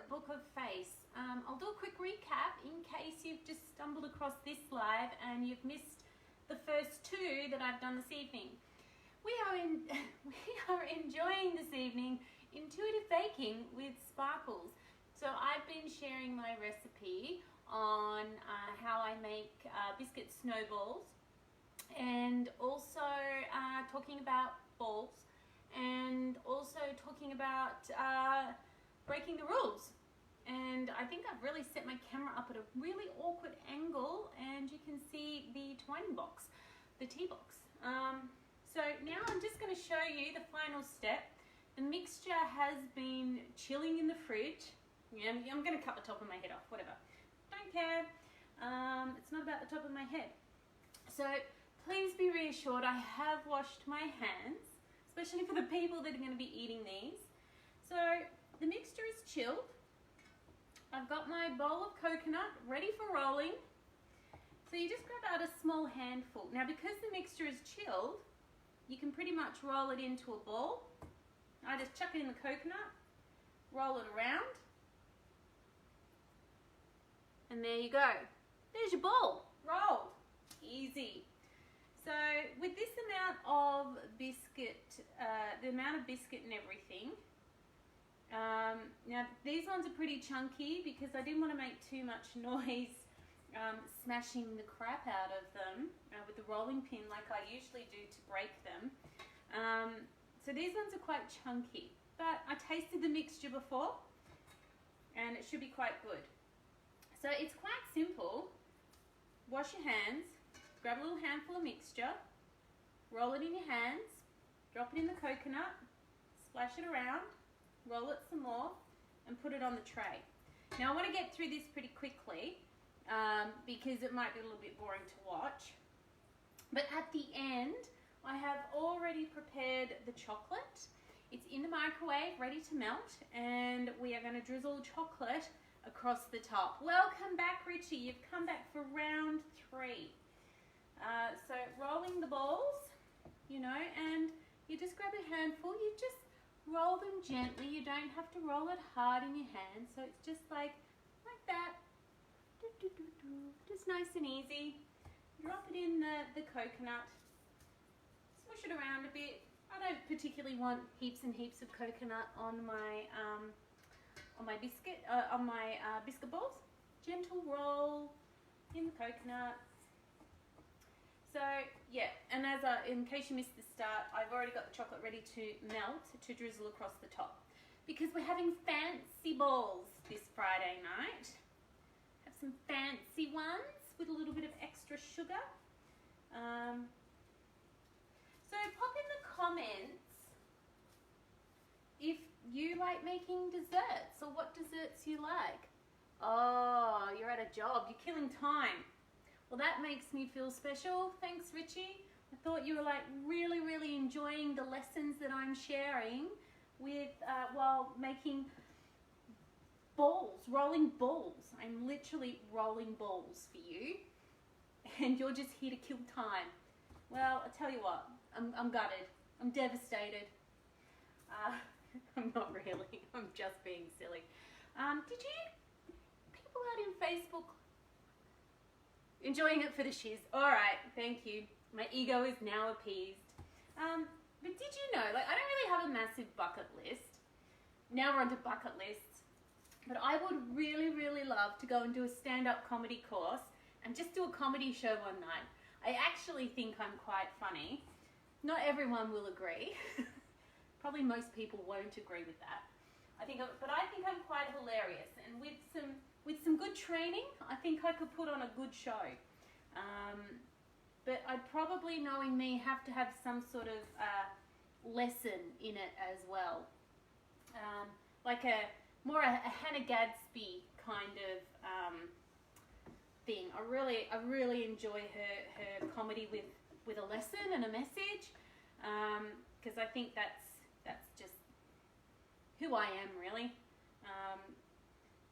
Book of Face. I'll do a quick recap in case you've just stumbled across this live and you've missed the first two that I've done this evening. We are enjoying this evening intuitive baking with Sparkles. So I've been sharing my recipe on how I make biscuit snowballs, and also talking about balls, and also talking about breaking the rules. And I think I've really set my camera up at a really awkward angle, and you can see the twining box, the tea box. So now I'm just going to show you the final step. The mixture has been chilling in the fridge. Yeah, I'm going to cut the top of my head off, whatever. Don't care. It's not about the top of my head. So please be reassured, I have washed my hands, especially for the people that are going to be eating these. So the mixture is chilled. I've got my bowl of coconut ready for rolling. So you just grab out a small handful. Now because the mixture is chilled, you can pretty much roll it into a ball. I just chuck it in the coconut, roll it around, and there you go. There's your ball, rolled, easy. So with this amount of biscuit, the amount of biscuit and everything, now these ones are pretty chunky because I didn't want to make too much noise smashing the crap out of them with the rolling pin like I usually do to break them. So these ones are quite chunky, but I tasted the mixture before and it should be quite good. So it's quite simple. Wash your hands, grab a little handful of mixture, roll it in your hands, drop it in the coconut, splash it around, roll it some more, and put it on the tray. Now I want to get through this pretty quickly because it might be a little bit boring to watch. But at the end, I have already prepared the chocolate. It's in the microwave, ready to melt, and we are going to drizzle chocolate across the top. Welcome back, Richie. You've come back for round 3. So rolling the balls, you know, and you just grab a handful. You just roll them gently. You don't have to roll it hard in your hand. So it's just like that. Just nice and easy. Drop it in the coconut. Smush it around a bit. I don't particularly want heaps and heaps of coconut on my biscuit balls. Gentle roll in the coconut. So yeah, and in case you missed the start, I've already got the chocolate ready to melt to drizzle across the top because we're having fancy balls this Friday night. Have some fancy ones with a little bit of extra sugar. So pop in the comments if you like making desserts or what desserts you like. Oh, you're at a job, you're killing time. Well, that makes me feel special. Thanks, Richie. I thought you were like really, really enjoying the lessons that I'm sharing with while making balls, rolling balls. I'm literally rolling balls for you, and you're just here to kill time. Well, I tell you what, I'm gutted. I'm devastated. I'm not really. I'm just being silly. Did you people out in Facebook enjoying it for the shiz? All right, thank you. My ego is now appeased. But did you know, like, I don't really have a massive bucket list. Now we're on to bucket lists. But I would really, really love to go and do a stand-up comedy course and just do a comedy show one night. I actually think I'm quite funny. Not everyone will agree. Probably most people won't agree with that. But I think I'm quite hilarious, and with some good training, I think I could put on a good show. But I'd probably, knowing me, have to have some sort of lesson in it as well, like a Hannah Gadsby kind of thing. I really enjoy her comedy with a lesson and a message, because I think that's just who I am, really.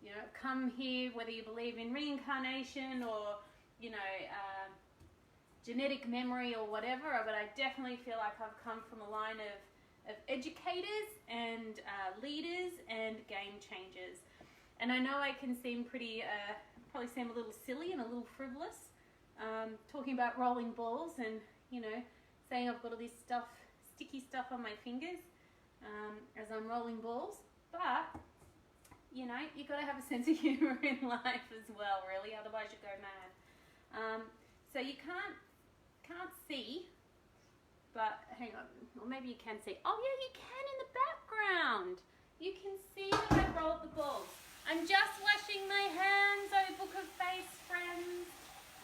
You know, come here, whether you believe in reincarnation or, you know, genetic memory or whatever, but I definitely feel like I've come from a line of educators and leaders and game changers. And I know I can seem pretty, probably seem a little silly and a little frivolous, talking about rolling balls and, you know, saying I've got all this stuff, sticky stuff on my fingers as I'm rolling balls. But, you know, you've got to have a sense of humour in life as well, really, otherwise you go mad. So you can't see, but hang on, or maybe you can see. Oh yeah, you can in the background. You can see that I've rolled the balls. I'm just washing my hands, oh book of face friends.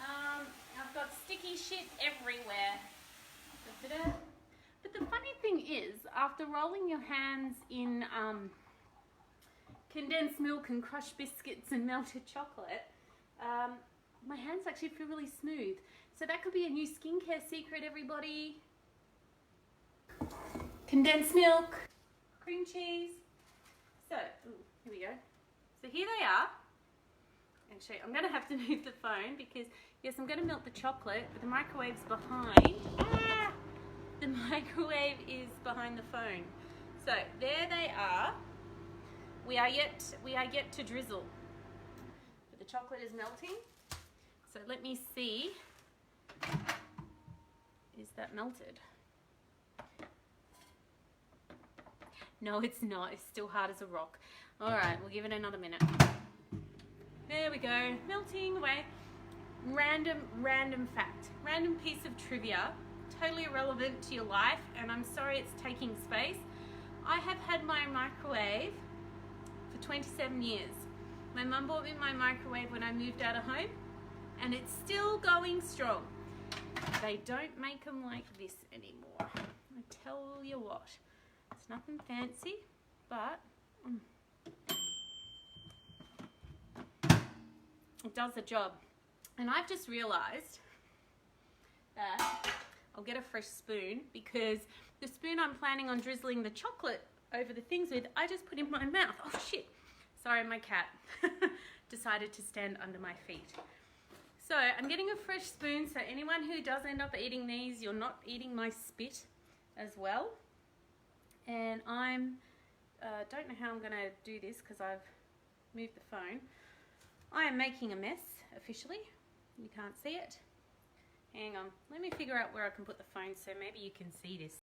I've got sticky shit everywhere. Da-da-da. But the funny thing is, after rolling your hands in condensed milk and crushed biscuits and melted chocolate, my hands actually feel really smooth. So that could be a new skincare secret, everybody. Condensed milk, cream cheese. So, here we go. So here they are. Actually, I'm going to have to move the phone because, yes, I'm going to melt the chocolate, but the microwave's behind. Ah! The microwave is behind the phone. So there they are. We are yet to drizzle. But the chocolate is melting. So let me see. Is that melted? No, it's not. It's still hard as a rock. All right, we'll give it another minute. There we go, melting away. Random fact, random piece of trivia, totally irrelevant to your life, and I'm sorry it's taking space. I have had my microwave for 27 years. My mum bought me my microwave when I moved out of home, and it's still going strong. They don't make them like this anymore. I tell you what, it's nothing fancy, but it does the job. And I've just realized that I'll get a fresh spoon because the spoon I'm planning on drizzling the chocolate over the things with, I just put in my mouth. Oh shit. Sorry, my cat decided to stand under my feet. So I'm getting a fresh spoon, so anyone who does end up eating these, you're not eating my spit as well. And I'm, don't know how I'm gonna do this because I've moved the phone. I am making a mess, officially. You can't see it. Hang on, let me figure out where I can put the phone so maybe you can see this.